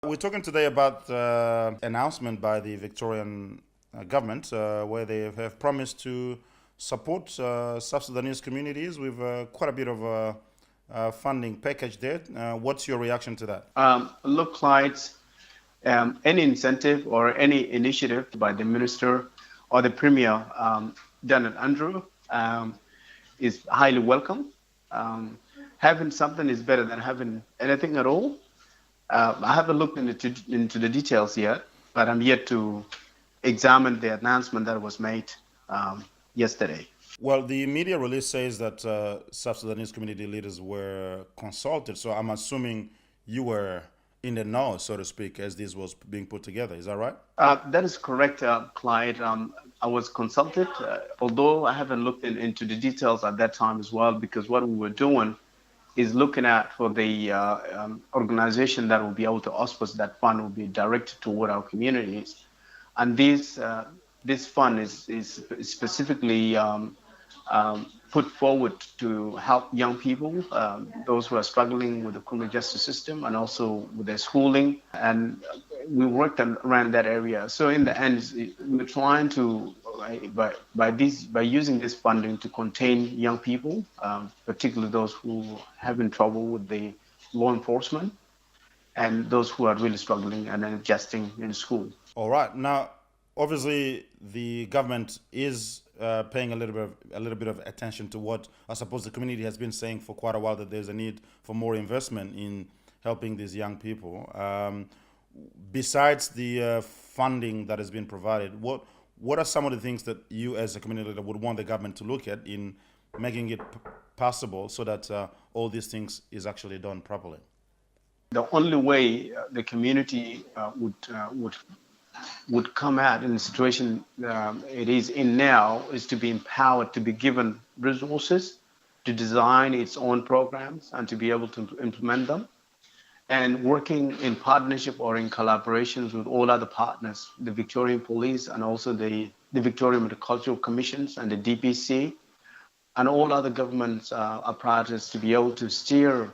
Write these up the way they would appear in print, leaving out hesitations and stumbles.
We're talking today about announcement by the Victorian government where they have promised to support South Sudanese communities with quite a bit of funding package there. What's your reaction to that? Look, Clyde, any incentive or any initiative by the minister or the premier, Daniel Andrew, is highly welcome. Having something is better than having anything at all. I haven't looked into the details yet, but I'm yet to examine the announcement that was made yesterday. Well, the media release says that South Sudanese community leaders were consulted, so I'm assuming you were in the know, so to speak, as this was being put together. Is that right? That is correct, Clyde. I was consulted, although I haven't looked into the details at that time as well, because what we were doing is looking at for the organization that will be able to auspice that fund will be directed toward our communities. And this fund is specifically put forward to help young people, those who are struggling with the criminal justice system and also with their schooling. And we worked around that area. So in the end, we're trying to, by using this funding to contain young people, particularly those who have been trouble with the law enforcement and those who are really struggling and adjusting in school. All right. Now, obviously, the government is paying a little bit of attention to what I suppose the community has been saying for quite a while, that there's a need for more investment in helping these young people. Besides the funding that has been provided, what are some of the things that you as a community leader would want the government to look at in making it possible so that all these things is actually done properly? The only way the community would come out in the situation it is in now is to be empowered, to be given resources to design its own programs and to be able to implement them, and working in partnership or in collaborations with all other partners, the Victorian Police and also the Victorian Multicultural Commissions and the DPC and all other governments apparatus to be able to steer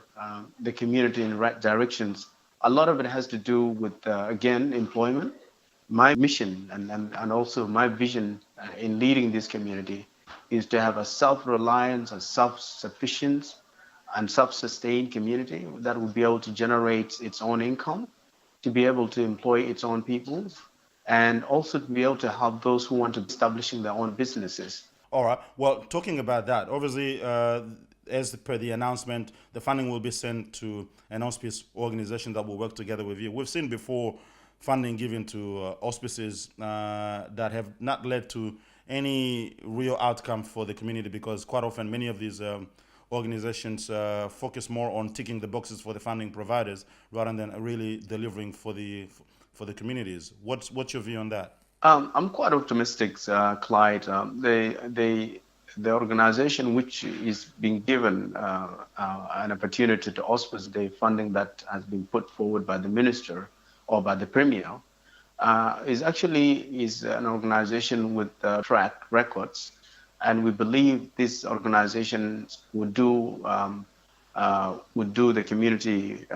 the community in the right directions. A lot of it has to do with, again, employment. My mission and also my vision in leading this community is to have a self-reliance, a self-sufficient and self-sustained community that will be able to generate its own income, to be able to employ its own people, and also to be able to help those who want to establishing their own businesses. All right. Well, talking about that, obviously, as per the announcement, the funding will be sent to an auspice organization that will work together with you. We've seen before funding given to auspices that have not led to any real outcome for the community, because quite often many of these organizations focus more on ticking the boxes for the funding providers rather than really delivering for the communities. What's your view on that? I'm quite optimistic, Clyde. The organization which is being given an opportunity to auspice the funding that has been put forward by the minister or by the premier is an organization with track records, and we believe this organization would do the community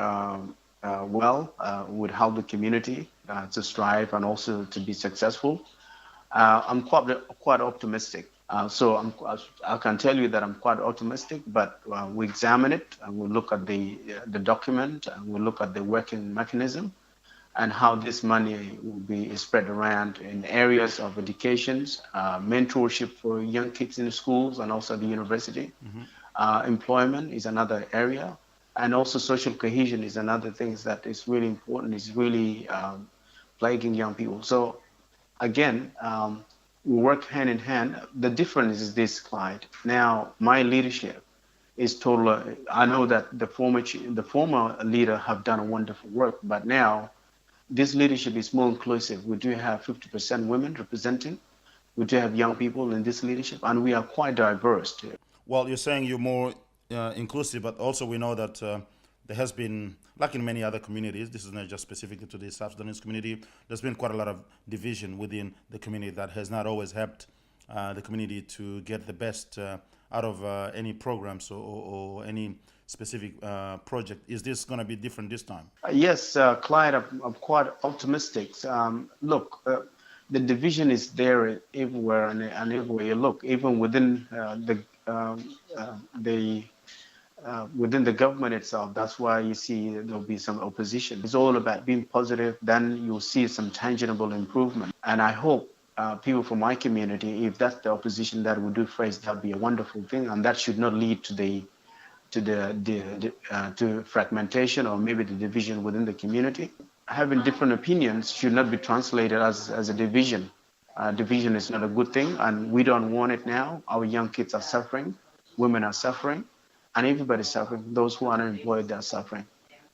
well, would help the community to strive and also to be successful. I'm quite optimistic. I can tell you that I'm quite optimistic, but we examine it and we look at the document and we look at the working mechanism and how this money will be spread around in areas of education, mentorship for young kids in the schools and also the university. Mm-hmm. Employment is another area, and also social cohesion is another thing that is really important. It's really plaguing young people. So again, we work hand in hand. The difference is this, Clyde. Now, my leadership is total. I know that the former leader have done a wonderful work, but now this leadership is more inclusive. We do have 50% women representing. We do have young people in this leadership, and we are quite diverse. Well, you're saying you're more inclusive, but also we know that there has been, like in many other communities, this is not just specifically to the South Sudanese community, there's been quite a lot of division within the community that has not always helped the community to get the best out of any programs or any specific project. Is this going to be different this time? Yes, Clyde, I'm quite optimistic. Look, the division is there everywhere and everywhere you look, even within within the government itself. That's why you see there'll be some opposition. It's all about being positive. Then you'll see some tangible improvement. And I hope people from my community, if that's the opposition that we do face, that'll be a wonderful thing, and that should not lead to to fragmentation or maybe the division within the community. Having different opinions should not be translated as a division. Division is not a good thing, and we don't want it now. Our young kids are suffering, women are suffering, and everybody's suffering. Those who are unemployed, they're suffering.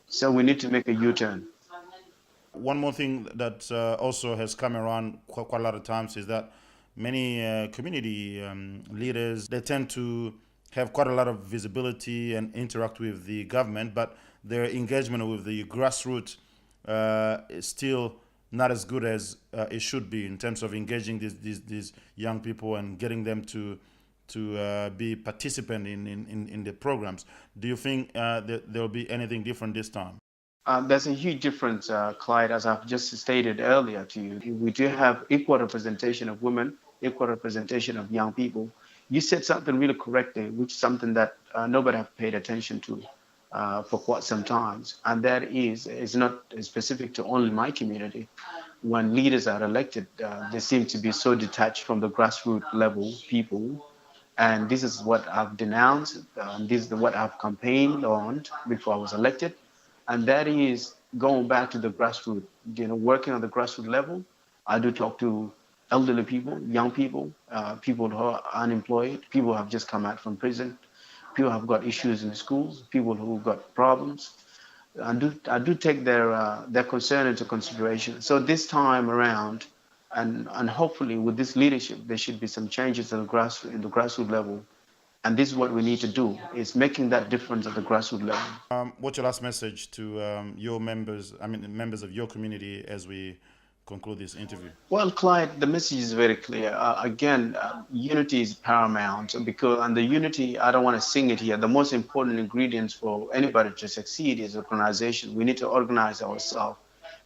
So we need to make a U-turn. One more thing that also has come around quite a lot of times is that many community leaders, they tend to have quite a lot of visibility and interact with the government, but their engagement with the grassroots is still not as good as it should be in terms of engaging these young people and getting them to be participant in the programs. Do you think there will be anything different this time? There's a huge difference, Clyde, as I've just stated earlier to you. We do have equal representation of women, equal representation of young people. You said something really correctly, which is something that nobody have paid attention to for quite some time, and that is not specific to only my community. When leaders are elected, they seem to be so detached from the grassroots level people, and this is what I've denounced, this is what I've campaigned on before I was elected, and that is going back to the grassroots, working on the grassroots level. I do talk to elderly people, young people, people who are unemployed, people who have just come out from prison, people who have got issues in schools, people who got problems. I do take their concern into consideration. So this time around, and hopefully with this leadership, there should be some changes in the grassroots level. And this is what we need to do, is making that difference at the grassroots level. What's your last message to your members, members of your community as we conclude this interview? Well, Clyde, the message is very clear. Again, unity is paramount and the unity, I don't want to sing it here. The most important ingredients for anybody to succeed is organization. We need to organize ourselves,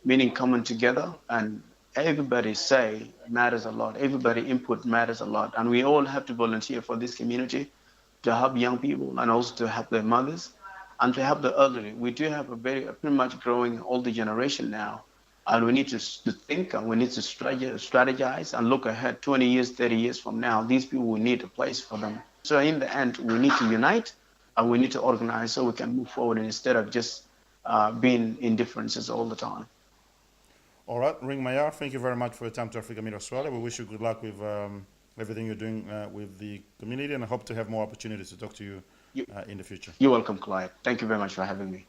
meaning coming together, and everybody's say matters a lot. Everybody input matters a lot. And we all have to volunteer for this community to help young people and also to help their mothers and to help the elderly. We do have a pretty much growing older generation now. And we need to think and we need to strategize and look ahead 20 years, 30 years from now. These people will need a place for them. So in the end, we need to unite and we need to organize so we can move forward instead of just being in differences all the time. All right, Mayar, thank you very much for your time to Africa Media Australia. We wish you good luck with everything you're doing with the community, and I hope to have more opportunities to talk to you in the future. You're welcome, Clyde. Thank you very much for having me.